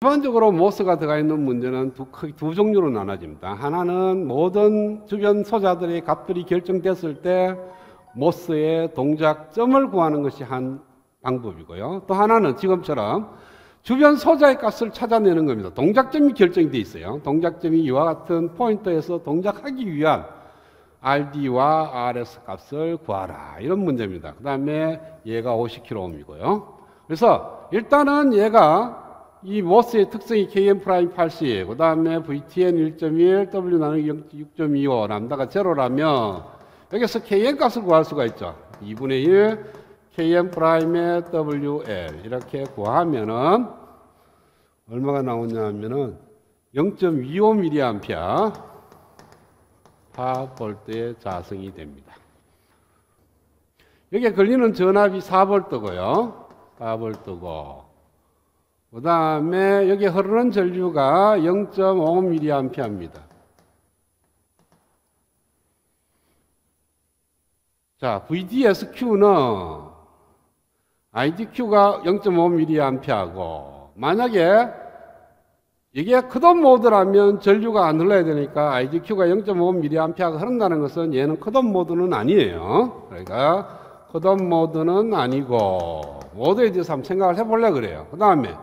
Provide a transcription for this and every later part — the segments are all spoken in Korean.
일반적으로 모스가 들어가 있는 문제는 두 종류로 나눠집니다. 하나는 모든 주변 소자들의 값들이 결정됐을 때 모스의 동작점을 구하는 것이 한 방법이고요. 또 하나는 지금처럼 주변 소자의 값을 찾아내는 겁니다. 동작점이 결정되어 있어요. 동작점이 이와 같은 포인트에서 동작하기 위한 RD와 RS 값을 구하라, 이런 문제입니다. 그 다음에 얘가 50kΩ이고요. 그래서 일단은 얘가 이 모스의 특성이 Km'80, 그 다음에 VTN 1.1, W 나누기 6.25, 람다가 제로라면 여기서 Km 값을 구할 수가 있죠. 2분의 1 Km'의 WL 이렇게 구하면은 얼마가 나오냐 하면은 0.25mA 파볼트의 자성이 됩니다. 여기에 걸리는 전압이 4V고요. 4V고 그 다음에 여기 흐르는 전류가 0.5mA입니다. 자, VDSQ는 IDQ가 0.5mA고, 만약에 이게 컷오프 모드라면 전류가 안 흘러야 되니까 IDQ가 0.5mA가 흐른다는 것은 얘는 컷오프 모드는 아니에요. 그러니까 컷오프 모드는 아니고, 모드에 대해서 한번 생각을 해보려고 그래요. 그 다음에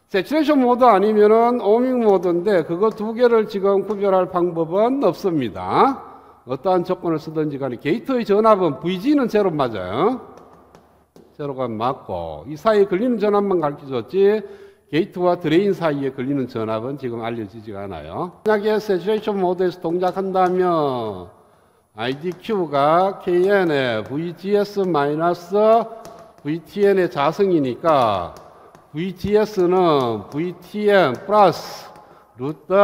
세츄레이션 모드 아니면은 오밍 모드인데 그거 두 개를 지금 구별할 방법은 없습니다. 어떠한 조건을 쓰든지 간에 게이트의 전압은 VG는 제로 맞아요. 제로가 맞고 이 사이에 걸리는 전압만 가르쳐줬지 게이트와 드레인 사이에 걸리는 전압은 지금 알려지지가 않아요. 만약에 세츄레이션 모드에서 동작한다면 IDQ가 KN의 VGS-VTN의 자성이니까 VGS는 VTN 플러스 루트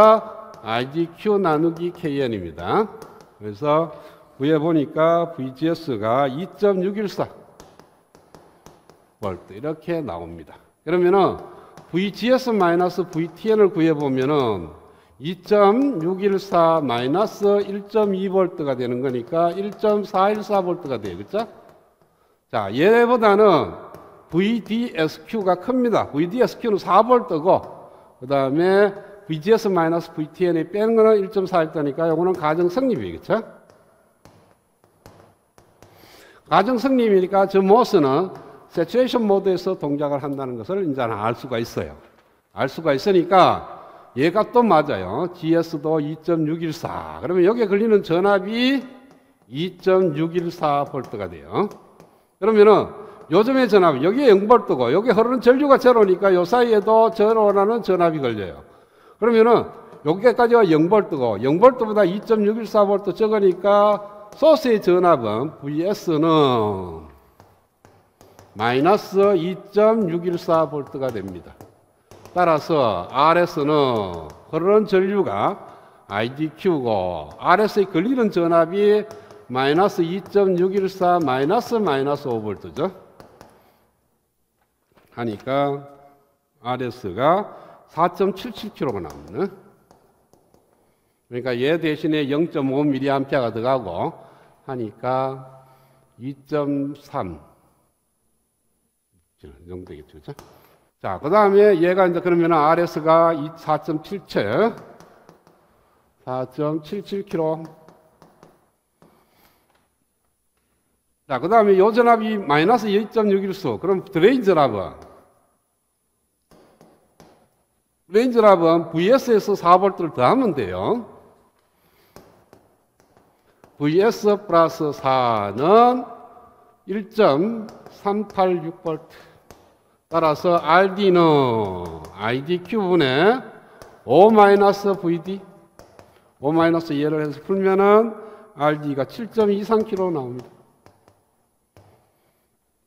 IDQ 나누기 KN입니다. 그래서 구해보니까 VGS가 2.614V 이렇게 나옵니다. 그러면은 VGS-VTN을 구해보면은 2.614-1.2V가 되는 거니까 1.414V가 돼요. 그렇죠? 자, 얘보다는 VDSQ가 큽니다. VDSQ는 4V고, 그 다음에 VGS-VTN이 빼는 거는 1.4V니까 이거는 가정성립이겠죠? 가정성립이니까 저 모스는 세츄레이션 모드에서 동작을 한다는 것을 이제 알 수가 있어요. 알 수가 있으니까 얘가 또 맞아요. GS도 2.614. 그러면 여기에 걸리는 전압이 2.614V가 돼요. 그러면은 요즘의 전압, 여기에 0V고, 여기 흐르는 전류가 제로니까 요 사이에도 제로라는 전압이 걸려요. 그러면은 여기까지가 0V고, 0V보다 2.614V 적으니까 소스의 전압은 VS는 마이너스 2.614V가 됩니다. 따라서 RS는 흐르는 전류가 IDQ고, RS에 걸리는 전압이 마이너스 2.614 마이너스 5V죠. 하니까 RS가 4.77kg가 나옵니다. 그러니까 얘 대신에 0.5mA가 들어가고 하니까 2.3 정도 되겠죠. 그렇죠? 자, 그 다음에 얘가 이제 그러면 RS가 4.77kg. 자, 그 다음에 요 전압이 마이너스 2.614. 그럼 드레인 전압은 VS에서 4V를 더하면 돼요. VS 플러스 4는 1.386V. 따라서 RD는 IDQ분의 5-VD. 5-얘를 해서 풀면은 RD가 7.23kg 나옵니다.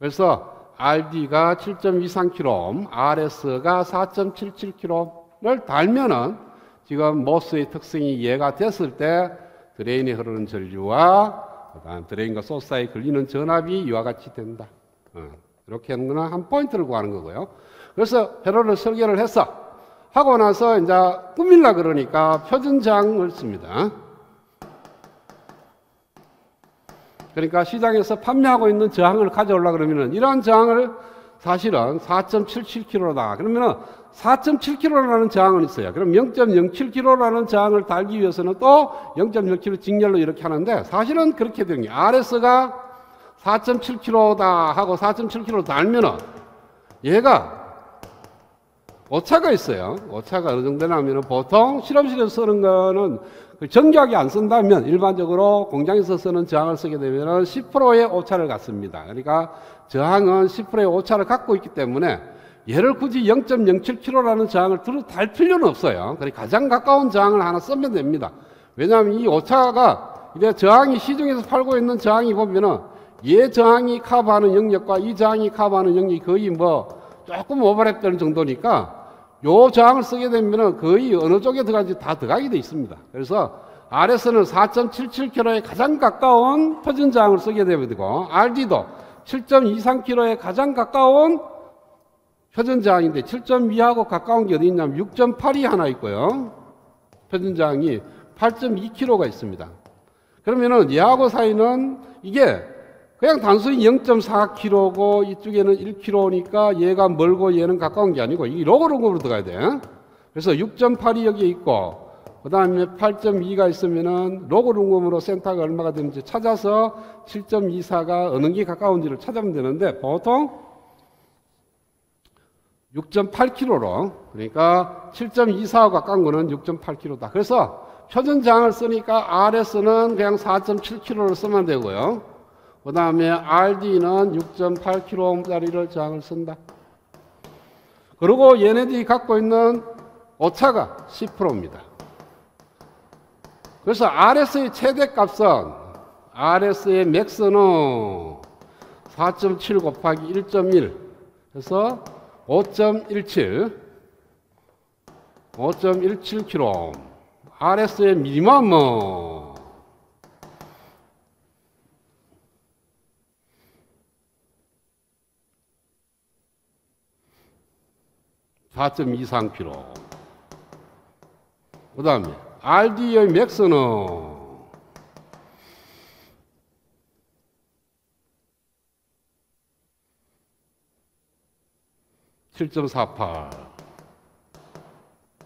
그래서 RD가 7.23kg, RS가 4.77kg를 달면은 지금 모스의 특성이 얘가 됐을 때 드레인에 흐르는 전류와 그다음 드레인과 소스 사이에 걸리는 전압이 이와 같이 된다. 이렇게 하는 거는 한 포인트를 구하는 거고요. 그래서 회로를 설계를 해서 하고 나서 이제 꾸밀라 그러니까 표준장을 씁니다. 그러니까 시장에서 판매하고 있는 저항을 가져오려고 그러면은 이러한 저항을 사실은 4.77kg다. 그러면은 4.7kg라는 저항은 있어요. 그럼 0.07kg라는 저항을 달기 위해서는 또 0.0kg 직렬로 이렇게 하는데 사실은 그렇게 되는 게 RS가 4.7kg다 하고 4.7kg 달면은 얘가 오차가 있어요. 오차가 어느 정도 나면은 보통 실험실에서 쓰는 거는 정교하게 안 쓴다면 일반적으로 공장에서 쓰는 저항을 쓰게 되면은 10%의 오차를 갖습니다. 그러니까 저항은 10%의 오차를 갖고 있기 때문에 얘를 굳이 0.07kg라는 저항을 달 필요는 없어요. 그러니까 가장 가까운 저항을 하나 쓰면 됩니다. 왜냐하면 이 오차가 이제 저항이 시중에서 팔고 있는 저항이 보면은 얘 저항이 커버하는 영역과 이 저항이 커버하는 영역이 거의 뭐 조금 오버랩되는 정도니까 요 저항을 쓰게 되면은 거의 어느 쪽에 들어가는지 다 들어가게 돼 있습니다. 그래서 RS는 4.77kg에 가장 가까운 표준 저항을 쓰게 되고 RD도 7.23kg에 가장 가까운 표준 저항인데 7.2하고 가까운 게 어디 있냐면 6.8이 하나 있고요. 표준 저항이 8.2kg가 있습니다. 그러면은 얘하고 사이는 이게 그냥 단순히 0.4kg고 이쪽에는 1kg니까 얘가 멀고 얘는 가까운 게 아니고 이 로그로그로 들어가야 돼. 그래서 6.8이 여기에 있고 그 다음에 8.2가 있으면은 로그로그로 센터가 얼마가 되는지 찾아서 7.24가 어느 게 가까운지를 찾으면 되는데 보통 6.8kg로 그러니까 7.24가 가까운 거는 6.8kg다. 그래서 표준 저항을 쓰니까 RS는 그냥 4.7kg를 쓰면 되고요. 그 다음에 RD는 6.8kg짜리를 저항을 쓴다. 그리고 얘네들이 갖고 있는 오차가 10%입니다. 그래서 RS의 최대값은 RS의 맥스는 4.7 곱하기 1.1 그래서 5.17kg RS의 미니멈은 4.23kg. 그 다음에 RD의 맥스는 7.48.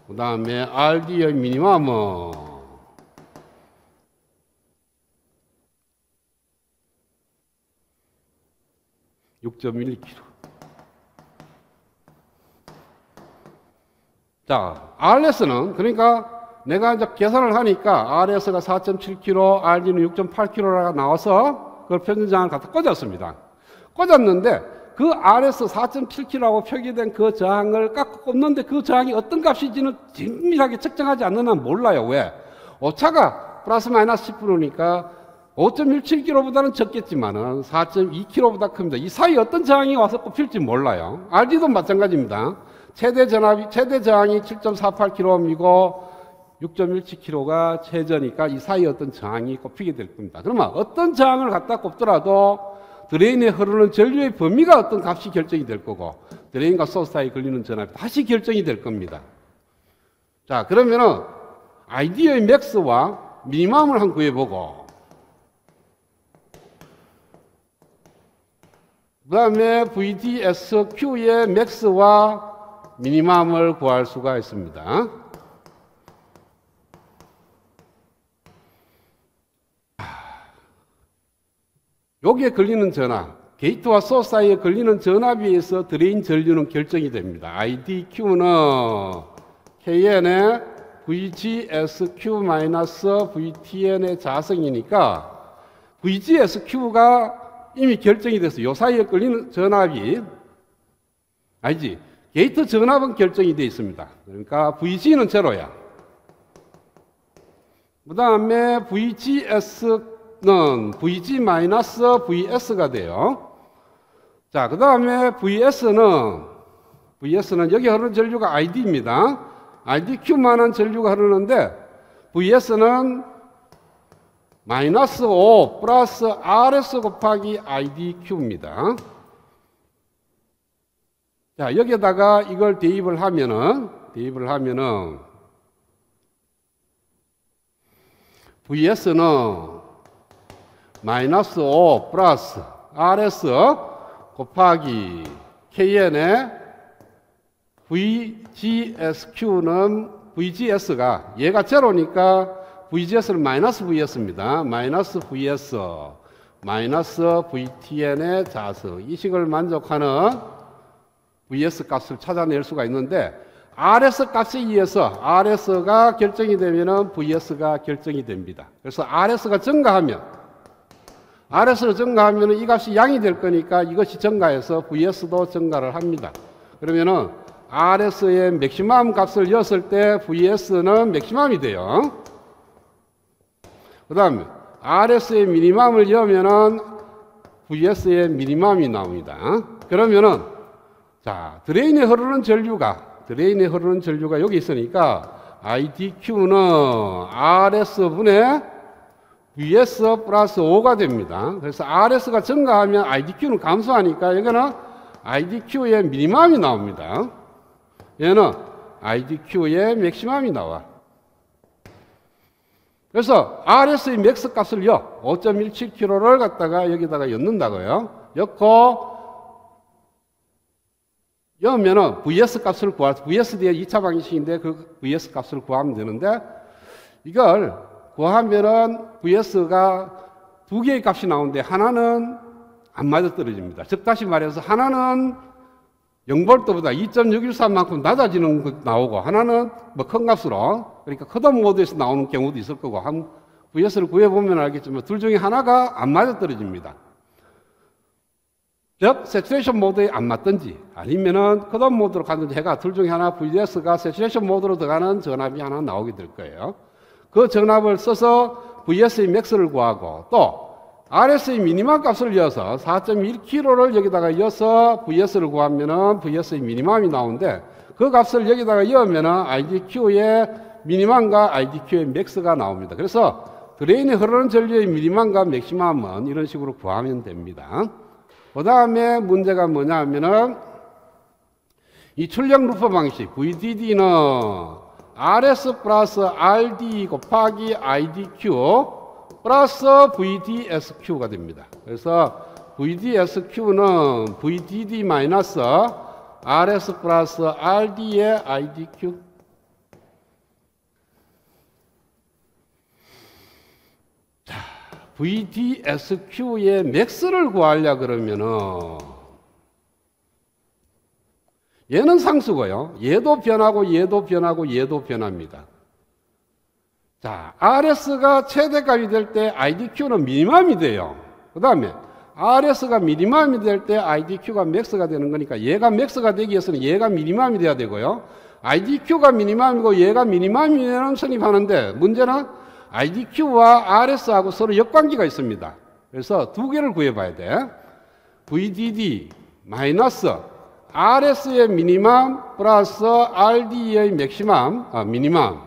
그 다음에 RD의 미니멈은 6.12kg. 자, RS는 그러니까 내가 이제 계산을 하니까 RS가 4.7kg, RD는 6.8kg가 나와서 그걸 표준저항을 갖다 꽂았습니다. 꽂았는데 그 RS 4.7kg라고 표기된 그 저항을 깎고 꼽는데 그 저항이 어떤 값인지는 정밀하게 측정하지 않는 한 몰라요. 왜? 오차가 플러스 마이너스 10%니까 5.17kg보다는 적겠지만은 4.2kg보다 큽니다. 이 사이 어떤 저항이 와서 꼽힐지 몰라요. RD도 마찬가지입니다. 최대 저항이 7.48kg이고 6.17kg가 최저니까 이 사이 어떤 저항이 꼽히게 될 겁니다. 그러면 어떤 저항을 갖다 꼽더라도 드레인에 흐르는 전류의 범위가 어떤 값이 결정이 될 거고 드레인과 소스 사이에 걸리는 전압이 다시 결정이 될 겁니다. 자, 그러면은 아이디어의 맥스와 미니멈을 한번 구해보고 그 다음에 VDSQ의 맥스와 미니멈을 구할 수가 있습니다. 여기에 걸리는 전압, 게이트와 소스 사이에 걸리는 전압에 의해서 드레인 전류는 결정이 됩니다. IDQ는 KN의 VGSQ-VTN의 자성이니까 VGSQ가 이미 결정이 됐어요. 이 사이에 걸리는 전압이 아니지. 게이트 전압은 결정이 되어 있습니다. 그러니까 VG는 제로야. 그 다음에 VGS는 VG-VS가 돼요. 자, 그 다음에 VS는 여기 흐르는 전류가 ID입니다. IDQ만한 전류가 흐르는데 VS는 마이너스 5 플러스 RS 곱하기 IDQ입니다. 자, 여기에다가 이걸 대입을 하면은 VS는 마이너스 5 플러스 RS 곱하기 KN의 VGSQ는 VGS가 얘가 제로니까 VGS는 마이너스 VS입니다. 마이너스 VS 마이너스 VTN의 자수 이 식을 만족하는 VS 값을 찾아낼 수가 있는데 RS 값에 의해서 RS가 결정이 되면은 VS가 결정이 됩니다. 그래서 RS가 증가하면 이 값이 양이 될 거니까 이것이 증가해서 VS도 증가를 합니다. 그러면은 RS의 맥시멈 값을 였을 때 VS는 맥시멈이 돼요. 그 다음에 RS의 미니멈을 여면은 VS의 미니멈이 나옵니다. 그러면은 자 드레인에 흐르는 전류가 여기 있으니까 IDQ는 RS분의 VS 플러스 5가 됩니다. 그래서 RS가 증가하면 IDQ는 감소하니까 여기는 IDQ의 미니멈이 나옵니다. 얘는 IDQ의 맥시멈이 나와. 그래서 RS의 맥스 값을 5.17kg를 갖다가 여기다가 넣는다고요. 여면은 VS 값을 VS 뒤에 2차 방식인데 그 VS 값을 구하면 되는데 이걸 구하면은 VS가 두 개의 값이 나오는데 하나는 안 맞아 떨어집니다. 즉 다시 말해서 하나는 0V보다 2.613만큼 낮아지는 거 나오고 하나는 뭐 큰 값으로 그러니까 커더 모드에서 나오는 경우도 있을 거고 한 VS를 구해보면 알겠지만 둘 중에 하나가 안 맞아 떨어집니다. 즉 세츄레이션 모드에 안 맞든지 아니면은 커더 모드로 가든지 해가 둘 중에 하나 VS가 세츄레이션 모드로 들어가는 전압이 하나 나오게 될 거예요. 그 전압을 써서 VS의 맥스를 구하고 또 RS의 미니멈 값을 이어서 4.1kg를 여기다가 이어서 VS를 구하면은 VS의 미니멈이 나오는데 그 값을 여기다가 이으면은 IDQ의 미니멈과 IDQ의 맥스가 나옵니다. 그래서 드레인에 흐르는 전류의 미니멈과 맥시멈은 이런 식으로 구하면 됩니다. 그 다음에 문제가 뭐냐 하면은 이 출력 루프 방식 VDD는 RS 플러스 RD 곱하기 IDQ 플러스 VDSQ가 됩니다. 그래서 VDSQ는 VDD 마이너스 RS 플러스 RD의 IDQ. 자, VDSQ의 맥스를 구하려 그러면은 얘는 상수고요. 얘도 변하고 얘도 변하고 얘도 변합니다. 자, RS가 최대값이 될 때 IDQ는 미니멈이 돼요. 그 다음에 RS가 미니멈이 될 때 IDQ가 맥스가 되는 거니까 얘가 맥스가 되기 위해서는 얘가 미니멈이 돼야 되고요. IDQ가 미니멈이고 얘가 미니멈이면 성립하는데 문제는 IDQ와 RS하고 서로 역관계가 있습니다. 그래서 두 개를 구해봐야 돼. VDD 마이너스 RS의 미니멈 플러스 RD의 맥시멈, 미니멈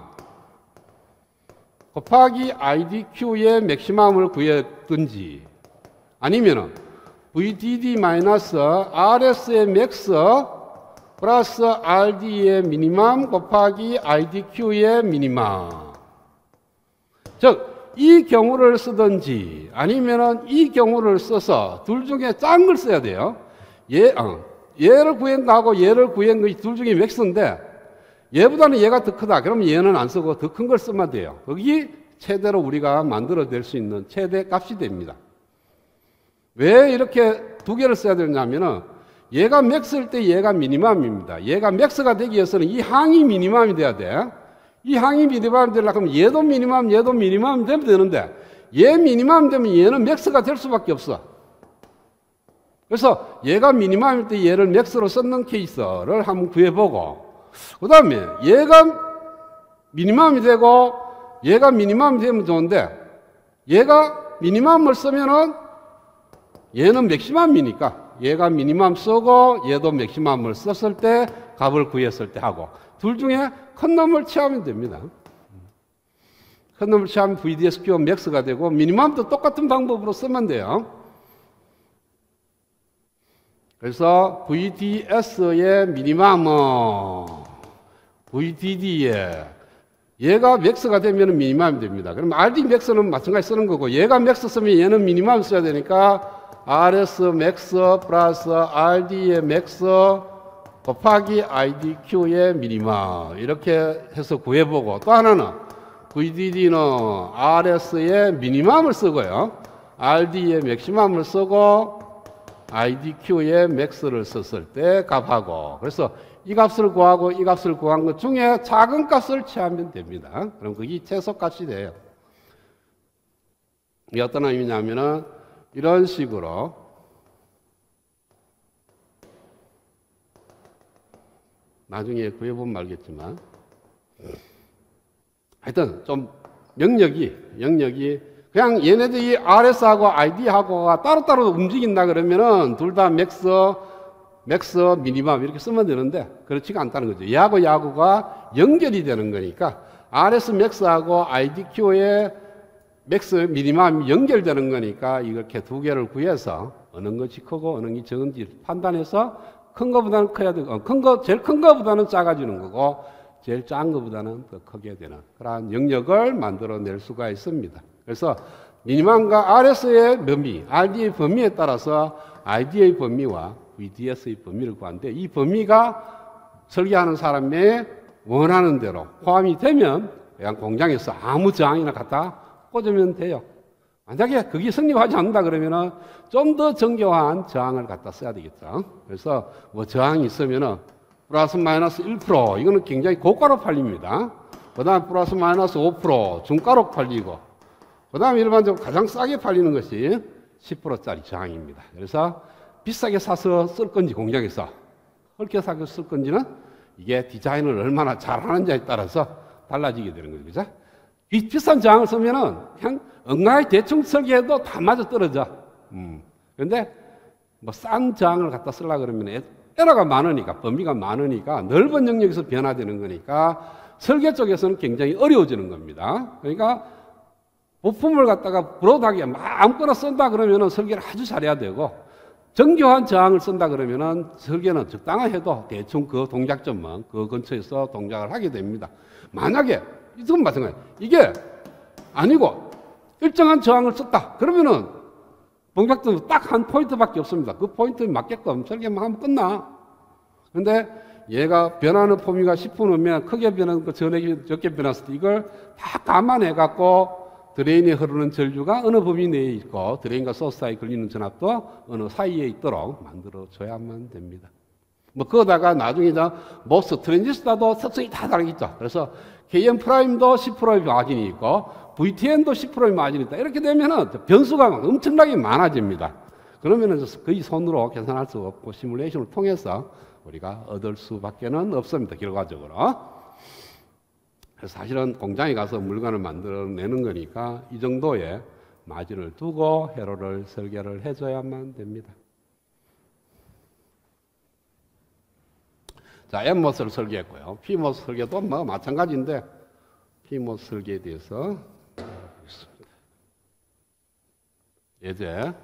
곱하기 IDQ의 맥시멈을 구했든지 아니면은 VDD 마이너스 RS의 맥스 플러스 RD의 미니멈 곱하기 IDQ의 미니멈. 즉 이 경우를 쓰든지 아니면은 이 경우를 써서 둘 중에 짠 걸 써야 돼요. 얘를 구한 거하고 얘를 구한 거 둘 중에 맥스인데 얘보다는 얘가 더 크다. 그러면 얘는 안 쓰고 더 큰 걸 쓰면 돼요. 거기 최대로 우리가 만들어낼 수 있는 최대 값이 됩니다. 왜 이렇게 두 개를 써야 되냐면은 얘가 맥스일 때 얘가 미니멈입니다. 얘가 맥스가 되기 위해서는 이 항이 미니멈이 돼야 돼. 이 항이 미니멈이 되려면 얘도 미니멈 되면 되는데 얘 미니멈 되면 얘는 맥스가 될 수밖에 없어. 그래서 얘가 미니멈일 때 얘를 맥스로 썼는 케이스를 한번 구해보고 그 다음에 얘가 미니멈이 되고 얘가 미니멈이 되면 좋은데 얘가 미니멈을 쓰면은 얘는 맥시멈이니까 얘가 미니멈 쓰고 얘도 맥시멈을 썼을 때 값을 구했을 때 하고 둘 중에 큰 놈을 취하면 됩니다. 큰 놈을 취하면 VDSQ 맥스가 되고 미니멈도 똑같은 방법으로 쓰면 돼요. 그래서 VDS의 미니멈은 VDD의 얘가 맥스가 되면 미니멈이 됩니다. 그럼 RD 맥스는 마찬가지 쓰는 거고 얘가 맥스 쓰면 얘는 미니멈 써야 되니까 RS 맥스 플러스 RD의 맥스 곱하기 IDQ의 미니멈 이렇게 해서 구해보고, 또 하나는 VDD는 RS의 미니멈을 쓰고요, RD의 맥시멈을 쓰고 IDQ의 맥스를 썼을 때 값하고, 그래서 이 값을 구하고 이 값을 구한 것 중에 작은 값을 취하면 됩니다. 그럼 그게 최소값이 돼요. 이게 어떤 의미냐면은 이런 식으로 나중에 구해보면 알겠지만, 하여튼 좀 영역이 그냥 얘네들이 RS하고 ID하고가 따로따로 움직인다 그러면은 둘 다 맥스, 미니멈 이렇게 쓰면 되는데 그렇지가 않다는 거죠. 얘하고가 연결이 되는 거니까 RS 맥스하고 IDQ의 맥스, 미니멈이 연결되는 거니까 이렇게 두 개를 구해서 어느 것이 크고 어느 것이 적은지 판단해서 큰 거보다는 커야 되고, 제일 큰 거보다는 작아지는 거고 제일 작은 거보다는 더 크게 되는 그러한 영역을 만들어낼 수가 있습니다. 그래서 미니멈과 RS의 범위, RD의 범위에 따라서 ID의 범위와 VDS의 범위를 구하는데, 이 범위가 설계하는 사람의 원하는 대로 포함이 되면 그냥 공장에서 아무 저항이나 갖다 꽂으면 돼요. 만약에 그게 성립하지 않는다 그러면은 좀 더 정교한 저항을 갖다 써야 되겠죠. 그래서 뭐 저항이 있으면은 플러스 마이너스 1%, 이거는 굉장히 고가로 팔립니다. 그 다음 플러스 마이너스 5% 중가로 팔리고, 그 다음 일반적으로 가장 싸게 팔리는 것이 10%짜리 저항입니다. 그래서 비싸게 사서 쓸 건지 공장에서 헐게 사서 쓸 건지는 이게 디자인을 얼마나 잘하는지에 따라서 달라지게 되는 거죠. 그죠? 이 비싼 저항을 쓰면은 그냥 엉망하게 대충 설계해도 다 맞아 떨어져. 그런데 뭐 싼 저항을 갖다 쓰려고 그러면 에러가 많으니까, 범위가 많으니까 넓은 영역에서 변화되는 거니까 설계 쪽에서는 굉장히 어려워지는 겁니다. 그러니까 부품을 갖다가 브로드하게 막 아무거나 쓴다 그러면은 설계를 아주 잘해야 되고, 정교한 저항을 쓴다 그러면은 설계는 적당히 해도 대충 그 동작점만 그 근처에서 동작을 하게 됩니다. 만약에 이건 마찬가지예요. 이게 아니고 일정한 저항을 썼다 그러면은 동작점은 딱 한 포인트밖에 없습니다. 그 포인트에 맞게끔 설계만 하면 끝나. 근데 얘가 변하는 범위가 10%면 크게 변하는 거, 전액이 적게 변했을 때 이걸 다 감안해 갖고 드레인에 흐르는 전류가 어느 범위 내에 있고 드레인과 소스 사이에 걸리는 전압도 어느 사이에 있도록 만들어 줘야만 됩니다. 뭐 그거다가 나중에 모스 트랜지스터도 특성이 다 다르겠죠. 그래서 KM 프라임도 10%의 마진이 있고 VTN도 10%의 마진이 있다. 이렇게 되면은 변수가 엄청나게 많아집니다. 그러면은 거의 손으로 계산할 수 없고 시뮬레이션을 통해서 우리가 얻을 수밖에는 없습니다. 결과적으로. 그래서 사실은 공장에 가서 물건을 만들어내는 거니까 이 정도의 마진을 두고 회로를 설계를 해줘야만 됩니다. 자, N모스를 설계했고요. P모스 설계도 뭐 마찬가지인데 P모스 설계에 대해서 보겠습니다. 예제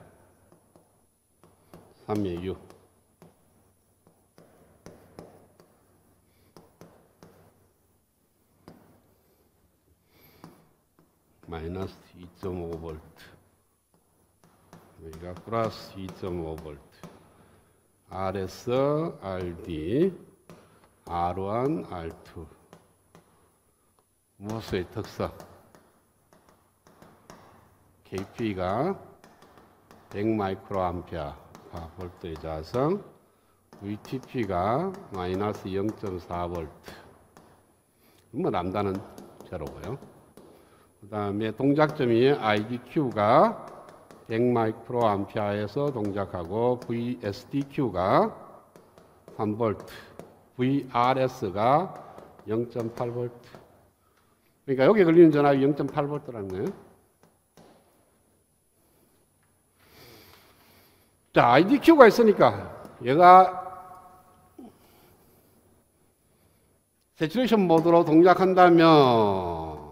3의 6 마이너스 2.5V 여기가 플러스 2.5V RS, RD, R1, R2 모스의 특성 KP가 100 마이크로암페어 볼트의 자성, VTP가 마이너스 0.4V 뭐 람다는 제로고요. 그 다음에 동작점이 IDQ가 100 마이크로암페어에서 동작하고 VSDQ가 3V, VRS가 0.8V. 그러니까 여기 걸리는 전압이 0.8V라는 거예요. 자, IDQ가 있으니까 얘가 세츄레이션 모드로 동작한다면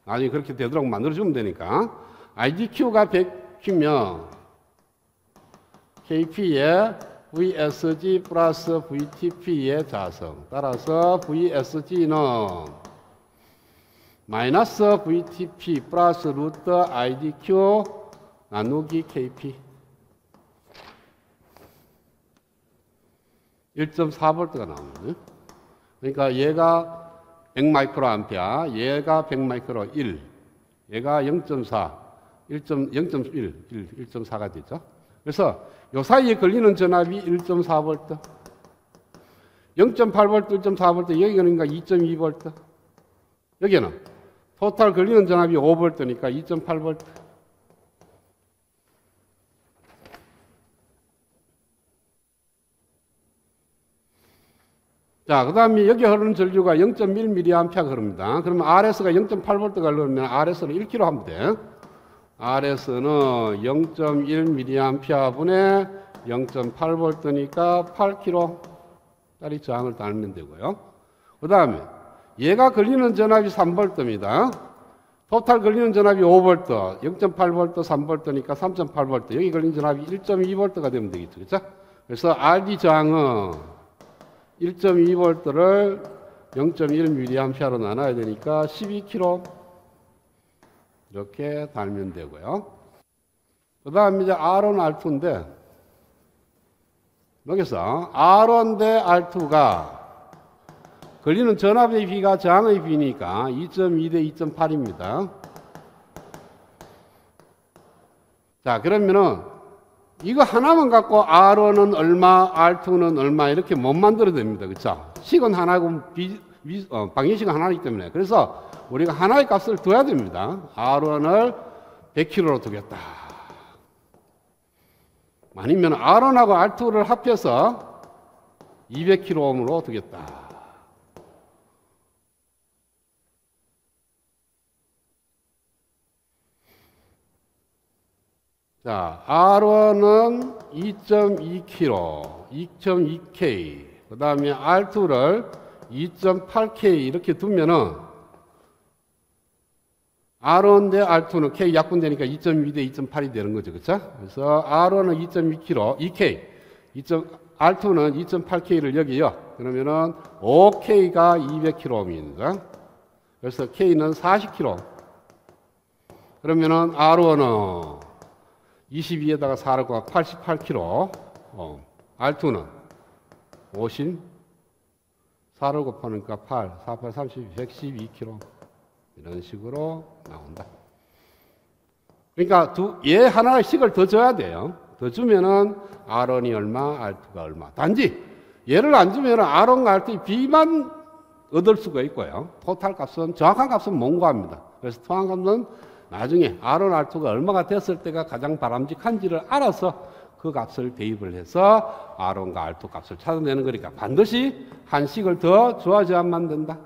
나중에 그렇게 되도록 만들어주면 되니까 IDQ가 100이면 KP에 VSG 플러스 VTP의 자성 따라서 VSG는 마이너스 VTP 플러스 루트 IDQ 나누기 KP 1.4V가 나오거든요. 그러니까 얘가 100마이크로암페어, 얘가 100마이크로 1, 얘가 0.4, 0.1, 1.4가 되죠. 그래서 요 사이에 걸리는 전압이 1.4V, 0.8V, 1.4V, 여기 그러니까 2.2V, 여기는 토탈 걸리는 전압이 5V니까 2.8V. 자, 그 다음에 여기 흐르는 전류가 0.1mA가 흐릅니다. 그러면 RS가 0.8V가 흐르면 RS는 1kg 하면 돼. RS는 0.1mA 분의 0.8V니까 8kg짜리 저항을 달면 되고요. 그 다음에 얘가 걸리는 전압이 3V입니다. 토탈 걸리는 전압이 5V, 0.8V, 3V니까 3.8V. 여기 걸리는 전압이 1.2V가 되면 되겠죠. 그렇죠? 그래서 RD 저항은 1.2V를 0.1mA로 나눠야 되니까 12kg 이렇게 달면 되고요. 그 다음에 이제 R1, R2인데 여기서 R1 대 R2가 걸리는 전압의 비가 저항의 비니까 2.2 대 2.8입니다. 자, 그러면은 이거 하나만 갖고 R1은 얼마, R2는 얼마 이렇게 못 만들어도 됩니다. 그렇죠? 식은 하나고 방정식은 하나이기 때문에. 그래서 우리가 하나의 값을 둬야 됩니다. R1을 100kg로 두겠다. 아니면 R1하고 R2를 합해서 200kg으로 두겠다. 자, R1은 2.2kg, 2.2K, 그 다음에 R2를 2.8K 이렇게 두면은 R1 대 R2는 K 약분되니까 2.2 대 2.8이 되는 거죠. 그렇죠? 그래서 R1은 2.2kg, 2K, R2는 2.8K를 여기요. 그러면은 5K가 200kg입니다. 그래서 K는 40kg. 그러면은 R1은 22에다가 4를 곱하면 88kg, R2는 50, 4를 곱하니까 8, 4, 8, 30, 112kg. 이런 식으로 나온다. 그러니까 얘 하나씩을 더 줘야 돼요. 더 주면은 R1이 얼마, R2가 얼마. 단지 얘를 안 주면은 R1과 R2의 비만 얻을 수가 있고요. 토탈 값은, 정확한 값은 못 구합니다. 그래서 정확한 값은 나중에 R1, R2가 얼마가 됐을 때가 가장 바람직한지를 알아서 그 값을 대입을 해서 R1과 R2 값을 찾아내는 거니까 반드시 한 식을 더 줘야지만 된다.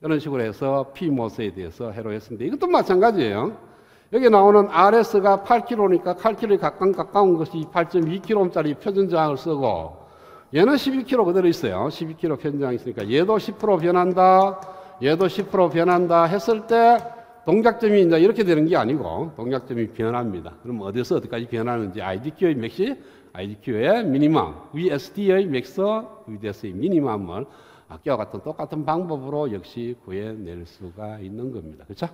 이런 식으로 해서 P모스에 대해서 해로했습니다. 이것도 마찬가지예요. 여기 나오는 RS가 8kg니까 8kg에 가까운 것이 8.2kg짜리 표준저항을 쓰고 얘는 12kg 그대로 있어요. 12kg 표준저항이 있으니까 얘도 10% 변한다, 얘도 10% 변한다 했을 때 동작점이 이제 이렇게 되는 게 아니고 동작점이 변합니다. 그럼 어디서 어디까지 변하는지 IDQ의 맥시, IDQ의 미니멈, VSD의 맥스, VDS의 미니멈을 아까와 같은 똑같은 방법으로 역시 구해낼 수가 있는 겁니다. 그렇죠?